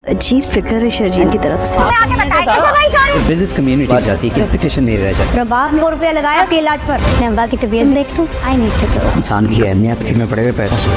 अजीब फिक्र है शर्जीन की तरफ से। बिजनेस कम्युनिटी आ जाती है कि एप्लीकेशन नहीं रह जाती। प्रभाव ने रुपया लगाया के इलाज पर। अब्बा की तबीयत देख लूं, आई नहीं चुका। इंसान की अहमियत में पड़े हुए पैसे।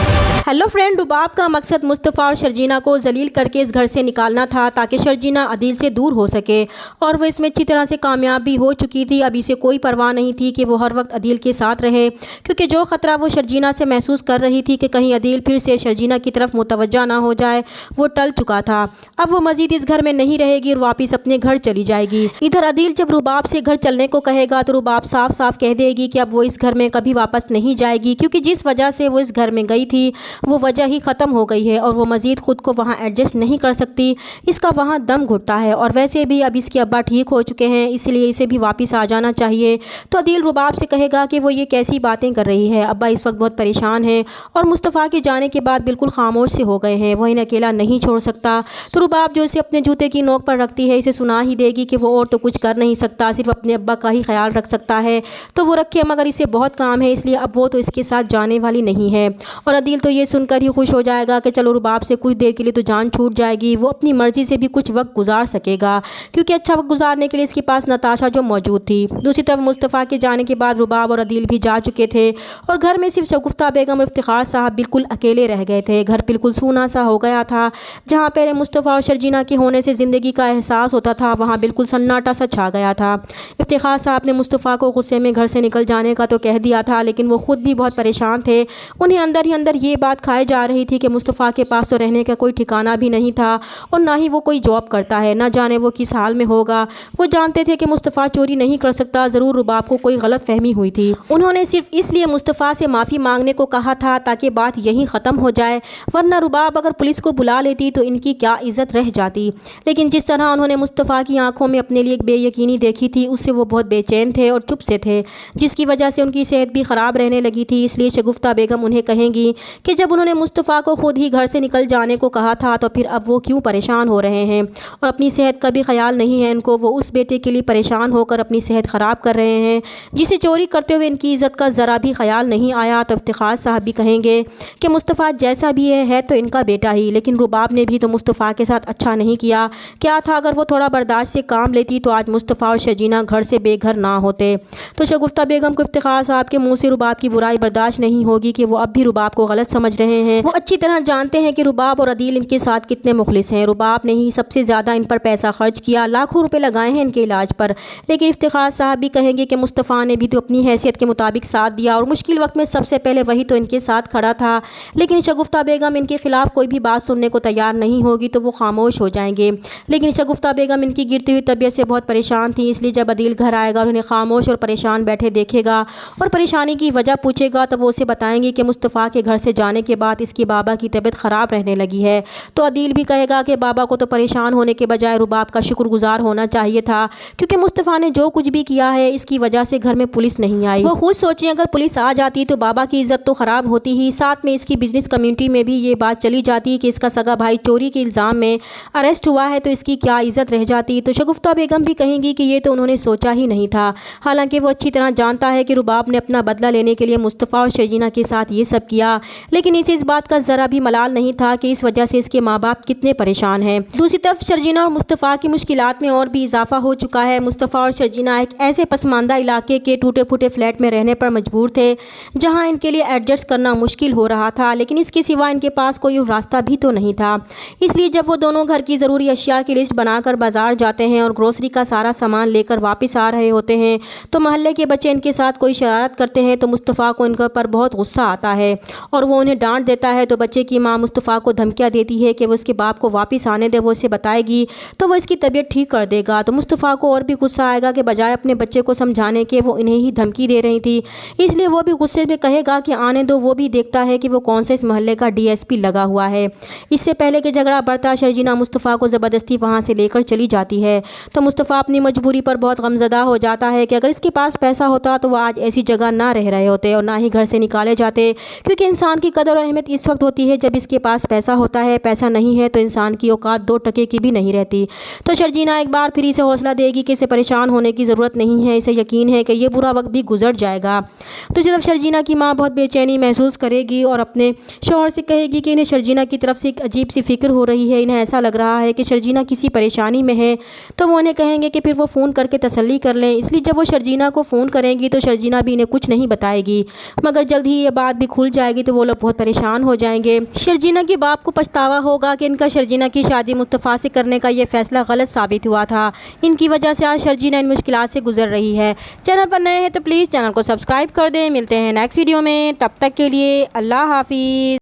हेलो फ्रेंड, रुबाब का मकसद मुस्तफ़ा और शर्जीना को जलील करके इस घर से निकालना था ताकि शर्जीना अदील से दूर हो सके, और वो इसमें अच्छी तरह से कामयाब भी हो चुकी थी। अब इसे कोई परवाह नहीं थी कि वो हर वक्त अदील के साथ रहे, क्योंकि जो ख़तरा वो शर्जीना से महसूस कर रही थी कि कहीं अदील फिर से शर्जीना की तरफ मुतवज्जा ना हो जाए, वो टल चुका था। अब वो मज़ीद इस घर में नहीं रहेगी और वापस अपने घर चली जाएगी। इधर अदील जब रुबाब से घर चलने को कहेगा तो रुबाब साफ साफ कह देगी कि अब वो इस घर में कभी वापस नहीं जाएगी, क्योंकि जिस वजह से वो इस घर में गई थी वो वजह ही ख़त्म हो गई है और वो मज़ीद ख़ुद को वहाँ एडजस्ट नहीं कर सकती। इसका वहाँ दम घुटता है, और वैसे भी अब इसके अब्बा ठीक हो चुके हैं, इसलिए इसे भी वापस आ जाना चाहिए। तो अदील रुबाब से कहेगा कि वो ये कैसी बातें कर रही है, अब्बा इस वक्त बहुत परेशान हैं और मुस्तफ़ा के जाने के बाद बिल्कुल खामोश से हो गए हैं, वो इन्हें अकेला नहीं छोड़ सकता। तो रुबाब जो इसे अपने जूते की नोक पर रखती है, इसे सुना ही देगी कि वो और तो कुछ कर नहीं सकता, सिर्फ अपने अब्बा का ही ख्याल रख सकता है। तो वो रखे, मगर इसे बहुत काम है, इसलिए अब वो तो इसके साथ जाने वाली नहीं है। और अदील तो ये सुनकर ही खुश हो जाएगा कि चलो रुबाब से कुछ देर के लिए तो जान छूट जाएगी, वो अपनी मर्ज़ी से भी कुछ वक्त गुजार सकेगा, क्योंकि अच्छा वक्त गुजारने के लिए इसके पास नताशा जो मौजूद थी। दूसरी तरफ मुस्तफ़ा के जाने के बाद रुबाब और अदील भी जा चुके थे और घर में सिर्फ शगुफ्ता बेगम और इफ्तिखार साहब बिल्कुल अकेले रह गए थे। घर बिल्कुल सूना सा हो गया था। जहाँ पहले मुस्तफ़ा और शर्जीना के होने से ज़िंदगी का एहसास होता था, वहाँ बिल्कुल सन्नाटा सा छा गया था। इफ्तिखार साहब ने मुस्तफ़ा को गुस्से में घर से निकल जाने का तो कह दिया था, लेकिन वो ख़ुद भी बहुत परेशान थे। उन्हें अंदर ही अंदर ये बात खाई जा रही थी कि मुस्तफ़ा के पास तो रहने का कोई ठिकाना भी नहीं था और ना ही वो कोई जॉब करता है, ना जाने वो किस हाल में होगा। वो जानते थे कि मुस्तफ़ा चोरी नहीं कर सकता, ज़रूर रुबाब को कोई गलत फहमी हुई थी। उन्होंने सिर्फ इसलिए मुस्तफ़ा से माफ़ी मांगने को कहा था ताकि बात यहीं ख़त्म हो जाए, वरना रुबाब अगर पुलिस को बुला लेती तो इनकी क्या इज़्ज़त रह जाती। लेकिन जिस तरह उन्होंने मुस्तफ़ा की आंखों में अपने लिए एक बेयकीनी देखी थी, उससे वो बहुत बेचैन थे और चुप से थे, जिसकी वजह से उनकी सेहत भी ख़राब रहने लगी थी। इसलिए शगुफ्ता बेगम उन्हें कहेंगी कि जब उन्होंने मुस्तफ़ा को खुद ही घर से निकल जाने को कहा था तो फिर अब वो क्यों परेशान हो रहे हैं, और अपनी सेहत का भी ख्याल नहीं है इनको। वो उस बेटे के लिए परेशान होकर अपनी सेहत ख़राब कर रहे हैं जिसे चोरी करते हुए इनकी इज़्ज़त का ज़रा भी ख्याल नहीं आया। तो इफ्तिखार साहब भी कहेंगे कि मुस्तफ़ा जैसा भी है तो इनका बेटा ही, लेकिन रुबाब ने भी तो मुस्तफ़ा के साथ अच्छा नहीं किया। क्या था अगर वो थोड़ा बर्दाश्त से काम लेती तो आज मुस्तफ़ा और शर्जीना घर से बेघर ना होते। तो शगुफ्ता बेगम को इफ्तिखार साहब के मुँह से रुबाब की बुराई बर्दाश्त नहीं होगी कि वो अब भी रुबाब को गलत समझ रहे हैं। वो अच्छी तरह जानते हैं कि रुबाब और अदील इनके साथ कितने मुखलिस हैं। रुबाब ने ही सबसे ज़्यादा इन पर पैसा खर्च किया, लाखों रुपए लगाए हैं इनके इलाज पर। लेकिन इफ्तिखार साहब भी कहेंगे कि मुस्तफ़ा ने भी तो अपनी हैसियत के मुताबिक साथ दिया और मुश्किल वक्त में सबसे पहले वही तो इनके साथ खड़ा था। लेकिन शगुफ्ता बेगम इनके खिलाफ कोई भी बात सुनने को तैयार नहीं होगी तो वो खामोश हो जाएंगे। लेकिन शगुफ्ता बेगम इनकी गिरती हुई तबीयत से बहुत परेशान थी, इसलिए जब अदील घर आएगा और उन्हें खामोश और परेशान बैठे देखेगा और परेशानी की वजह पूछेगा तो वो उसे बताएंगे कि मुस्तफ़ा के घर से जाने के बाद इसकी बाबा की तबीयत ख़राब रहने लगी है। तो अदील भी कहेगा कि बाबा को तो परेशान होने के बजाय रुबाब का शुक्रगुजार होना चाहिए था, क्योंकि मुस्तफ़ा ने जो कुछ भी किया है इसकी वजह से घर में पुलिस नहीं आई। वो खुद सोचें अगर पुलिस आ जाती तो बाबा की इज़्ज़त तो ख़राब होती ही, साथ में इसकी बिजनेस कम्युनिटी में भी ये बात चली जाती कि इसका सगा भाई चोरी के इल्ज़ाम में अरेस्ट हुआ है, तो इसकी क्या इज़्ज़त रह जाती। तो शगुफ्ता बेगम भी कहेंगी कि ये तो उन्होंने सोचा ही नहीं था। हालांकि वो अच्छी तरह जानता है कि रुबाब ने अपना बदला लेने के लिए मुस्तफ़ा और शर्जीना के साथ ये सब किया, लेकिन इसे इस बात का ज़रा भी मलाल नहीं था कि इस वजह से इसके माँ बाप कितने परेशान हैं। दूसरी तरफ शर्जीना और मुस्तफ़ा की मुश्किलात में और भी इजाफा हो चुका है। मुस्तफ़ा और शर्जीना एक ऐसे पसमानदा इलाके के टूटे फूटे फ्लैट में रहने पर मजबूर थे जहाँ इनके लिए एडजस्ट करना मुश्किल हो रहा था, लेकिन इसके सिवा इनके पास कोई रास्ता भी तो नहीं था। इसलिए जब वो दोनों घर की ज़रूरी अशिया की लिस्ट बनाकर बाजार जाते हैं और ग्रोसरी का सारा सामान लेकर वापस आ रहे होते हैं तो महल्ले के बच्चे इनके साथ कोई शरारत करते हैं तो मुस्तफ़ा को इनके पर बहुत गुस्सा आता है और वो उन्हें डांट देता है। तो बच्चे की माँ मुस्तफ़ा को धमकियाँ देती है कि वो उसके बाप को वापस आने दे, वो इसे बताएगी तो वो इसकी तबीयत ठीक कर देगा। तो मुस्तफ़ा को और भी गुस्सा आएगा कि बजाय अपने बच्चे को समझाने के वो इन्हें ही धमकी दे रही थी, इसलिए वो भी गुस्से में कहेगा कि आने दो। वो भी देखता है कि वो कौन से इस महल्ले का DSP लगा हुआ है। इससे पहले कि झगड़ा बढ़ता शर्जीना मुस्तफ़ा को ज़बरदस्ती वहाँ से लेकर चली जाती है। तो मुस्तफ़ा अपनी मजबूरी पर बहुत गमज़दा हो जाता है कि अगर इसके पास पैसा होता तो वह आज ऐसी जगह ना रह रहे होते और ना ही घर से निकाले जाते, क्योंकि इंसान की कदर قدر اور اہمیت اس وقت ہوتی ہے جب اس کے پاس پیسہ ہوتا ہے، پیسہ نہیں ہے تو انسان کی اوقات 2 ٹکے کی بھی نہیں رہتی۔ تو شرجینا ایک بار پھر اسے حوصلہ دے گی کہ اسے پریشان ہونے کی ضرورت نہیں ہے، اسے یقین ہے کہ یہ برا وقت بھی گزر جائے گا۔ دوسری طرف شرجینا کی ماں بہت بے چینی محسوس کرے گی اور اپنے شوہر سے کہے گی کہ انہیں شرجینا کی طرف سے ایک عجیب سی فکر ہو رہی ہے، انہیں ایسا لگ رہا ہے کہ شرجینا کسی پریشانی میں ہے۔ تو وہ انہیں کہیں گے کہ پھر وہ فون کر کے تسلی کر لیں، اس لیے جب وہ شرجینا کو فون کریں گی تو شرجینا بھی انہیں کچھ نہیں بتائے گی، مگر جلد ہی یہ بات بھی کھل جائے گی تو وہ لوگ بہت پریشان ہو جائیں گے۔ شرجینا کے باپ کو پچھتاوا ہوگا کہ ان کا شرجینا کی شادی مصطفیٰ سے کرنے کا یہ فیصلہ غلط ثابت ہوا تھا، ان کی وجہ سے آج شرجینا ان مشکلات سے گزر رہی ہے۔ چینل پر نئے ہیں تو پلیز چینل کو سبسکرائب کر دیں۔ ملتے ہیں نیکسٹ ویڈیو میں، تب تک کے لیے اللہ حافظ۔